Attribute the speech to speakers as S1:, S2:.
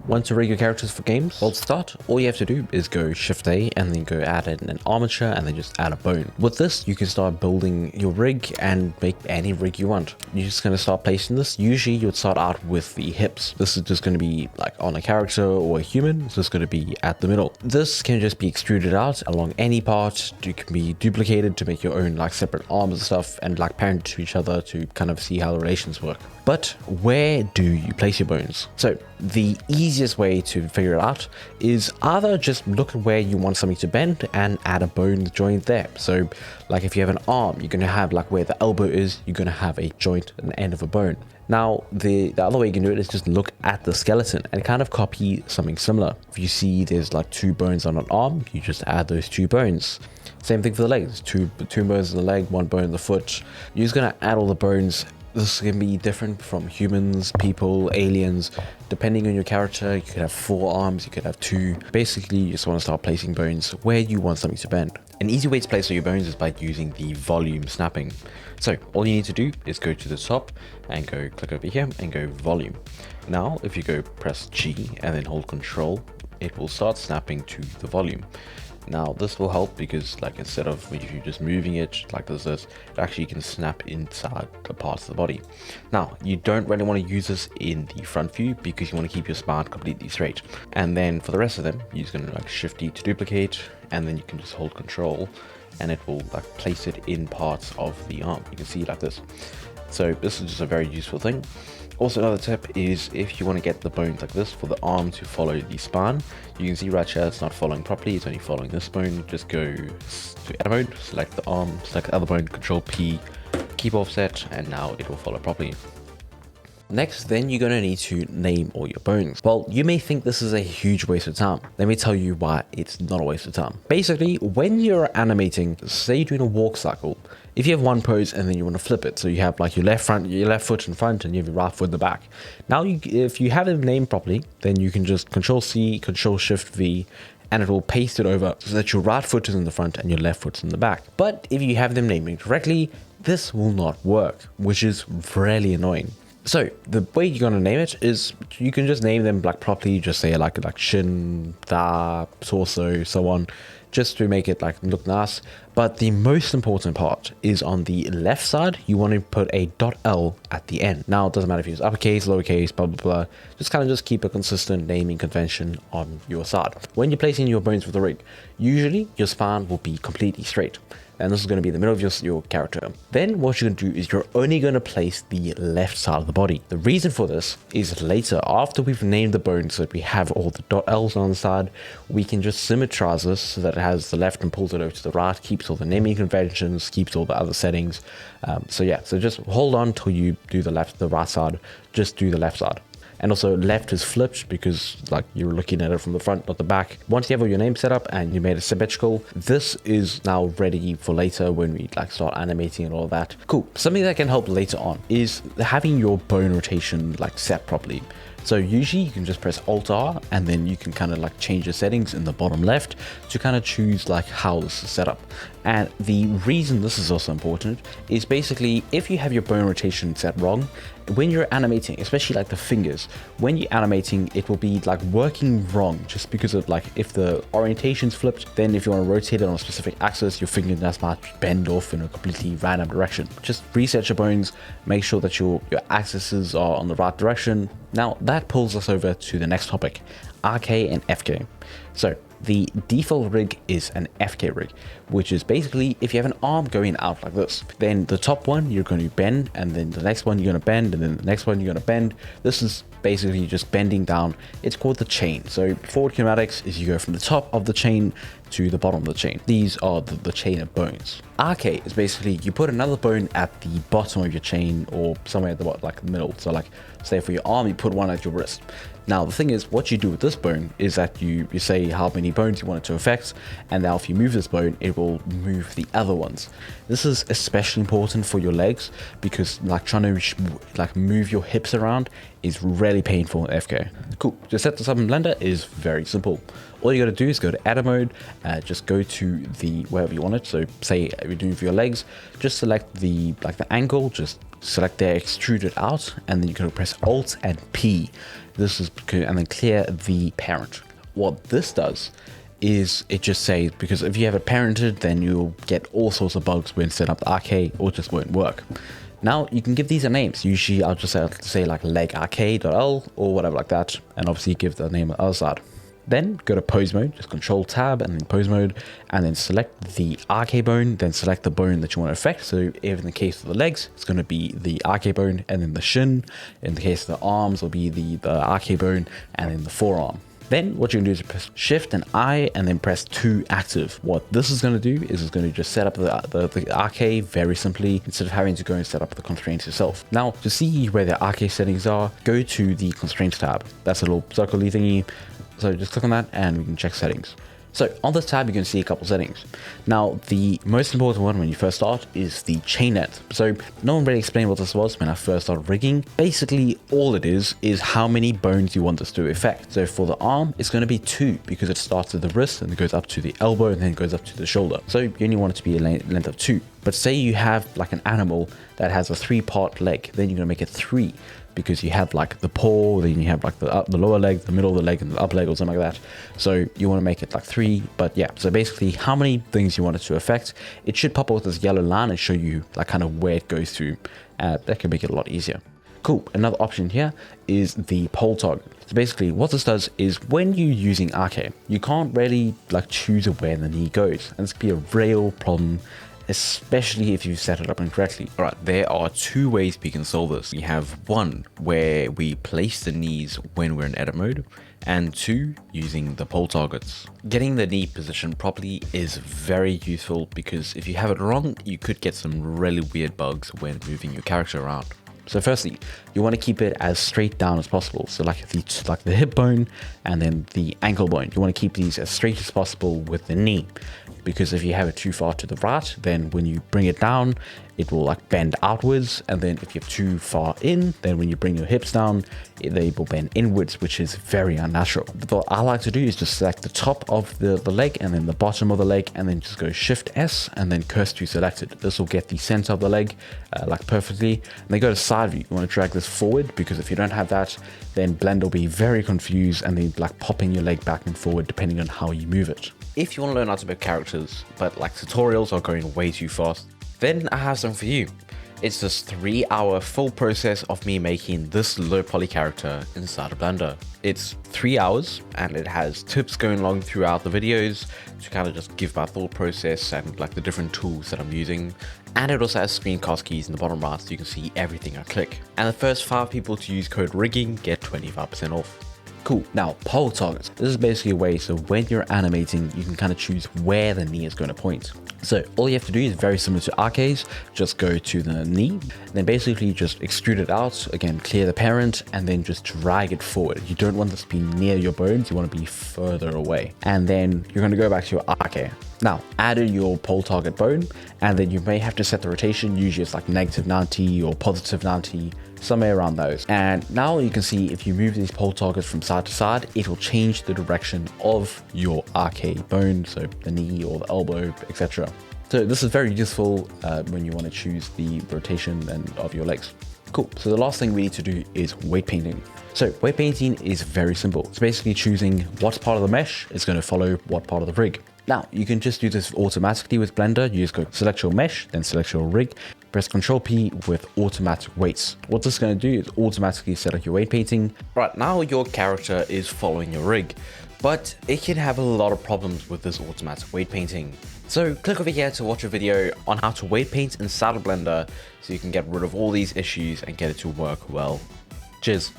S1: Want to rig your characters for games? Well, to start, all you have to do is go Shift A and then go add in an armature and then just add a bone. With this, you can start building your rig and make any rig you want. You're just going to start placing this. Usually you would start out with the hips. This is just going to be like on a character or a human. It's just going to be at the middle. This can just be extruded out along any part. It can be duplicated to make your own like separate arms and stuff and like parent to each other to kind of see how the relations work. But where do you place your bones? So the easiest way to figure it out is either just look at where you want something to bend and add a bone joint there. So like if you have an arm, you're going to have like where the elbow is, you're going to have a joint at the end of a bone. Now, the other way you can do it is just look at the skeleton and kind of copy something similar. If you see there's like 2 bones on an arm, you just add those 2 bones. Same thing for the legs, two bones in the leg, 1 bone in the foot. You're just going to add all the bones. This can be different from humans, people, aliens. Depending on your character, you could have 4 arms, you could have 2. Basically, you just want to start placing bones where you want something to bend. An easy way to place all your bones is by using the volume snapping. So all you need to do is go to the top and go click over here and go volume. Now, if you go press G and then hold Control, it will start snapping to the volume. Now this will help because like instead of if you're just moving it like this, it actually can snap inside the parts of the body. Now you don't really want to use this in the front view because you want to keep your spine completely straight. And then for the rest of them, you're just going to like Shift D to duplicate, and then you can just hold Control and it will like place it in parts of the arm. You can see like this. So this is just a very useful thing. Also, another tip is if you want to get the bones like this for the arm to follow the spine, you can see right here it's not following properly, it's only following this bone. Just go to edit mode, select the arm, select the other bone, Control P, keep offset, and now it will follow properly. Next, then you're going to need to name all your bones. Well, you may think this is a huge waste of time. Let me tell you why it's not a waste of time. Basically, when you're animating, say you're doing a walk cycle, if you have one pose and then you want to flip it, so you have like your left foot in front and you have your right foot in the back. Now, if you have them named properly, then you can just Control C, Control Shift V, and it will paste it over so that your right foot is in the front and your left foot's in the back. But if you have them named incorrectly, this will not work, which is really annoying. So the way you're going to name it is you can just name them like properly, just say like shin, thigh, torso, so on, just to make it like look nice. But the most important part is on the left side, you want to put a .L at the end. Now it doesn't matter if you use uppercase, lowercase, blah, blah, blah. Just kind of just keep a consistent naming convention on your side. When you're placing your bones with the rig, usually your spine will be completely straight. And this is going to be the middle of your character. Then what you're going to do is you're only going to place the left side of the body. The reason for this is later, after we've named the bones so that we have all the .Ls on the side, we can just symmetrize this so that it has the left and pulls it over to the right, keeps all the naming conventions, keeps all the other settings. So just hold on till you do the right side, just do the left side. And also left is flipped because like you're looking at it from the front, not the back. Once you have all your names set up and you made it symmetrical, this is now ready for later when we like start animating and all that. Cool. Something that can help later on is having your bone rotation like set properly. So usually you can just press Alt R and then you can kind of like change the settings in the bottom left to kind of choose like how this is set up. And the reason this is also important is basically if you have your bone rotation set wrong, when you're animating, especially like the fingers, when you're animating, it will be like working wrong just because of like if the orientation's flipped, then if you want to rotate it on a specific axis, your finger just might bend off in a completely random direction. Just reset your bones, make sure that your axes are on the right direction. Now that pulls us over to the next topic, RK and FK. So the default rig is an FK rig, which is basically if you have an arm going out like this, then the top one you're going to bend, and then the next one you're going to bend, and then the next one you're going to bend. This is basically just bending down. It's called the chain. So forward kinematics is you go from the top of the chain to the bottom of the chain. These are the chain of bones. RK is basically you put another bone at the bottom of your chain or somewhere at the bottom, like the middle. So like say for your arm, you put one at your wrist. Now the thing is, what you do with this bone is that you say how many bones you want it to affect, and now if you move this bone, it will move the other ones. This is especially important for your legs because like trying to like move your hips around is really painful in FK. Cool. To set this up in Blender is very simple. All you got to do is go to edit mode, just go to the wherever you want it. So say you're doing for your legs, just select the angle, just select there, extrude it out, and then you can press Alt and P. This is because, and then clear the parent. What this does is it just says, because if you have it parented, then you'll get all sorts of bugs when set up the arcade, or just won't work. Now you can give these a names. Usually I'll just say like leg arcade.l or whatever like that, and obviously give the name on the other side. Then go to pose mode, just control tab and then pose mode, and then select the arcade bone, then select the bone that you want to affect. So if in the case of the legs, it's going to be the arcade bone, and then the shin. In the case of the arms, will be the arcade bone, and then the forearm. Then what you're going to do is press Shift and I, and then press 2 active. What this is going to do is it's going to just set up the arcade very simply, instead of having to go and set up the constraints yourself. Now, to see where the arcade settings are, go to the constraints tab. That's a little circle thingy. So just click on that and we can check settings. So on this tab, you can see a couple settings. Now, the most important one when you first start is the chain length. So no one really explained what this was when I first started rigging. Basically, all it is how many bones you want this to affect. So for the arm, it's going to be 2 because it starts at the wrist and it goes up to the elbow and then goes up to the shoulder. So you only want it to be a length of 2. But say you have like an animal that has a 3-part leg, then you're going to make it 3. Because you have like the paw, then you have like the lower leg, the middle of the leg, and the upper leg, or something like that. So you want to make it like 3, but yeah. So basically, how many things you want it to affect. It should pop up with this yellow line and show you like kind of where it goes through. That can make it a lot easier. Cool. Another option here is the pole target. So basically, what this does is when you're using arcade, you can't really like choose where the knee goes, and this could be a real problem, especially if you set it up incorrectly.
S2: Alright, there are 2 ways we can solve this. We have 1 where we place the knees when we're in edit mode, and 2 using the pole targets. Getting the knee positioned properly is very useful because if you have it wrong, you could get some really weird bugs when moving your character around.
S1: So firstly, you want to keep it as straight down as possible. So like the hip bone and then the ankle bone, you want to keep these as straight as possible with the knee. Because if you have it too far to the right, then when you bring it down, it will like bend outwards. And then if you're too far in, then when you bring your hips down, they will bend inwards, which is very unnatural. What I like to do is just select the top of the leg and then the bottom of the leg, and then just go Shift S and then cursor to selected. This will get the center of the leg like perfectly. And then go to side view. You want to drag this forward, because if you don't have that, then Blender will be very confused and then like popping your leg back and forward depending on how you move it.
S2: If you want to learn how to build characters, but like tutorials are going way too fast, then I have something for you. It's this 3-hour full process of me making this low poly character inside of Blender. It's 3 hours and it has tips going along throughout the videos to kind of just give my thought process and like the different tools that I'm using. And it also has screencast keys in the bottom right so you can see everything I click. And the first 5 people to use code rigging get 25% off.
S1: Cool. Now, pole targets. This is basically a way so when you're animating, you can kind of choose where the knee is going to point. So all you have to do is very similar to arcades. Just go to the knee, then basically just extrude it out. Again, clear the parent, and then just drag it forward. You don't want this to be near your bones. You want to be further away. And then you're going to go back to your arcade. Now, add in your pole target bone, and then you may have to set the rotation. Usually it's like -90 or +90, somewhere around those. And now you can see if you move these pole targets from side to side, it will change the direction of your arcade bone, so the knee or the elbow, etc. So this is very useful when you want to choose the rotation of your legs. Cool. So the last thing we need to do is weight painting. So weight painting is very simple. It's basically choosing what part of the mesh is going to follow what part of the rig. Now, you can just do this automatically with Blender. You just go select your mesh, then select your rig, press Ctrl P with automatic weights. What this is going to do is automatically set up your weight painting.
S2: Right, now your character is following your rig, but it can have a lot of problems with this automatic weight painting. So click over here to watch a video on how to weight paint inside of Blender so you can get rid of all these issues and get it to work well. Cheers.